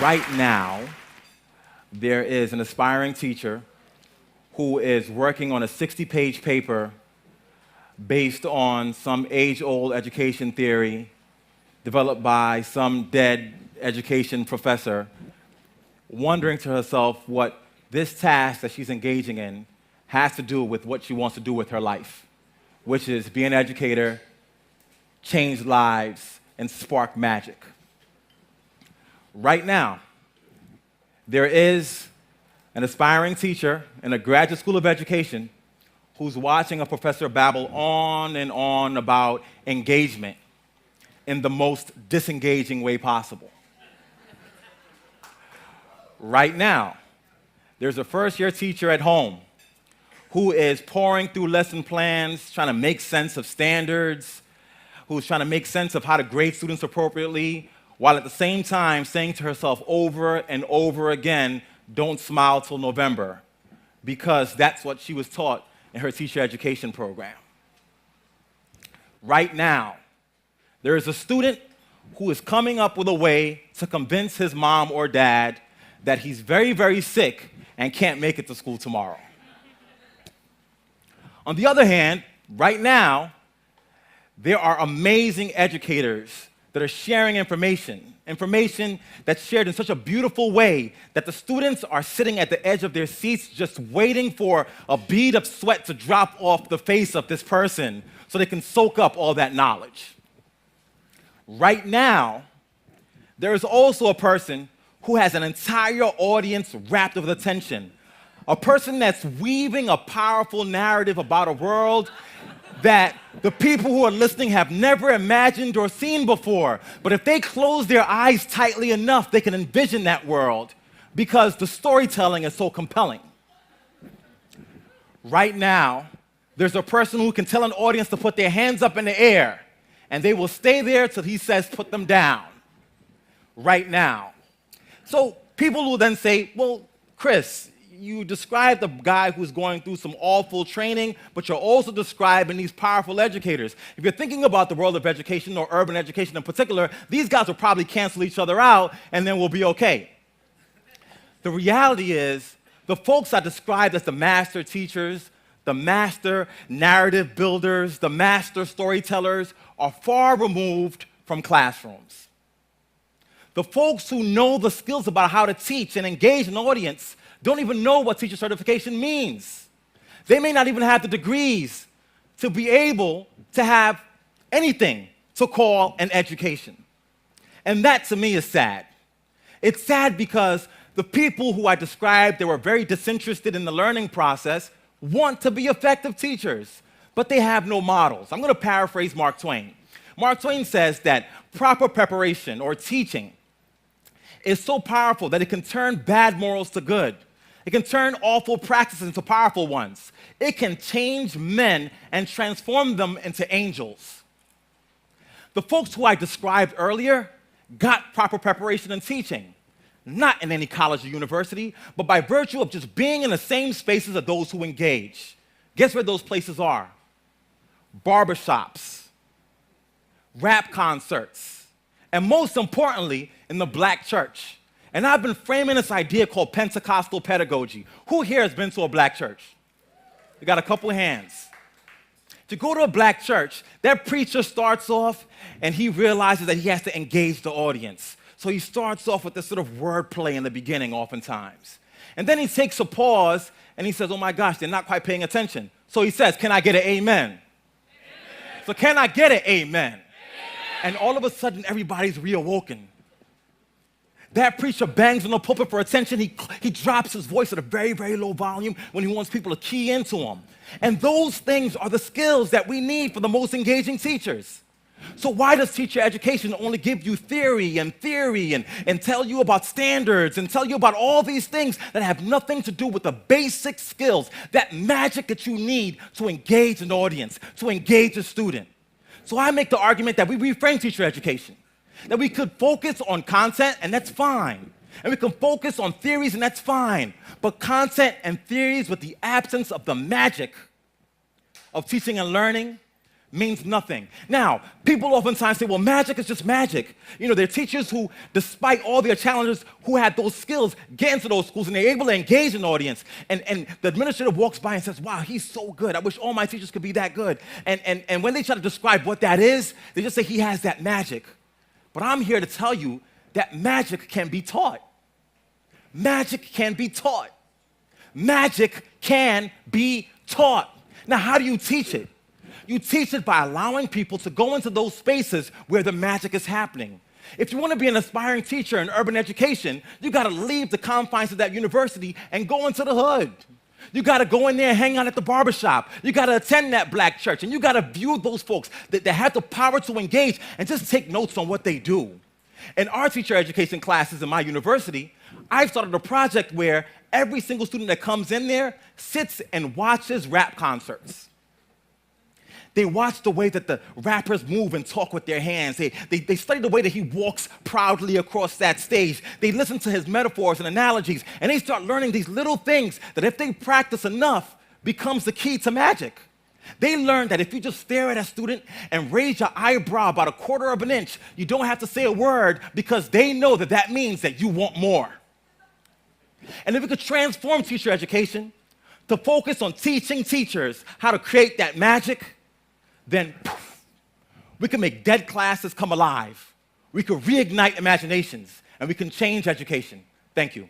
Right now, there is an aspiring teacher who is working on a 60-page paper based on some age-old education theory developed by some dead education professor, wondering to herself what this task that she's engaging in has to do with what she wants to do with her life, which is be an educator, change lives, and spark magic. Right now, there is an aspiring teacher in a graduate school of education who's watching a professor babble on and on about engagement in the most disengaging way possible. Right now, there's a first-year teacher at home who is pouring through lesson plans, trying to make sense of standards, who's trying to make sense of how to grade students appropriately, while at the same time saying to herself over and over again, don't smile till November, because that's what she was taught in her teacher education program. Right now, there is a student who is coming up with a way to convince his mom or dad that he's very, very sick and can't make it to school tomorrow. On the other hand, right now, there are amazing educators that are sharing information that's shared in such a beautiful way that the students are sitting at the edge of their seats just waiting for a bead of sweat to drop off the face of this person so they can soak up all that knowledge. Right now, there is also a person who has an entire audience wrapped with attention, a person that's weaving a powerful narrative about a world that the people who are listening have never imagined or seen before. But if they close their eyes tightly enough, they can envision that world because the storytelling is so compelling. Right now, there's a person who can tell an audience to put their hands up in the air, and they will stay there till he says, put them down. Right now. So people will then say, well, Chris, you described a guy who's going through some awful training, but you're also describing these powerful educators. If you're thinking about the world of education, or urban education in particular, these guys will probably cancel each other out, and then we'll be okay. The reality is, the folks I described as the master teachers, the master narrative builders, the master storytellers, are far removed from classrooms. The folks who know the skills about how to teach and engage an audience don't even know what teacher certification means. They may not even have the degrees to be able to have anything to call an education. And that, to me, is sad. It's sad because the people who I described that were very disinterested in the learning process want to be effective teachers, but they have no models. I'm going to paraphrase Mark Twain. Mark Twain says that proper preparation or teaching is so powerful that it can turn bad morals to good. It can turn awful practices into powerful ones. It can change men and transform them into angels. The folks who I described earlier got proper preparation and teaching, not in any college or university, but by virtue of just being in the same spaces of those who engage. Guess where those places are? Barbershops, rap concerts, and most importantly, in the black church. And I've been framing this idea called Pentecostal pedagogy. Who here has been to a black church? We got a couple of hands. To go to a black church, that preacher starts off and he realizes that he has to engage the audience. So he starts off with this sort of wordplay in the beginning oftentimes. And then he takes a pause and he says, oh my gosh, they're not quite paying attention. So he says, can I get an amen? Amen. So can I get an amen? Amen? And all of a sudden, everybody's reawoken. That preacher bangs on the pulpit for attention. He drops his voice at a very, very low volume when he wants people to key into him. And those things are the skills that we need for the most engaging teachers. So why does teacher education only give you theory and tell you about standards and tell you about all these things that have nothing to do with the basic skills, that magic that you need to engage an audience, to engage a student? So I make the argument that we reframe teacher education, that we could focus on content, and that's fine. And we can focus on theories, and that's fine. But content and theories with the absence of the magic of teaching and learning means nothing. Now, people oftentimes say, well, magic is just magic. You know, there are teachers who, despite all their challenges, who had those skills, get into those schools, and they're able to engage an audience. And the administrator walks by and says, wow, he's so good. I wish all my teachers could be that good. And when they try to describe what that is, they just say he has that magic. But I'm here to tell you that magic can be taught. Magic can be taught. Magic can be taught. Now, how do you teach it? You teach it by allowing people to go into those spaces where the magic is happening. If you want to be an aspiring teacher in urban education, you got to leave the confines of that university and go into the hood. You got to go in there and hang out at the barbershop. You got to attend that black church, and you got to view those folks that have the power to engage and just take notes on what they do. In our teacher education classes in my university, I've started a project where every single student that comes in there sits and watches rap concerts. They watch the way that the rappers move and talk with their hands. They study the way that he walks proudly across that stage. They listen to his metaphors and analogies, and they start learning these little things that if they practice enough, becomes the key to magic. They learn that if you just stare at a student and raise your eyebrow about 1/4 of an inch, you don't have to say a word because they know that that means that you want more. And if we could transform teacher education to focus on teaching teachers how to create that magic, then poof, we can make dead classes come alive. We can reignite imaginations, and we can change education. Thank you.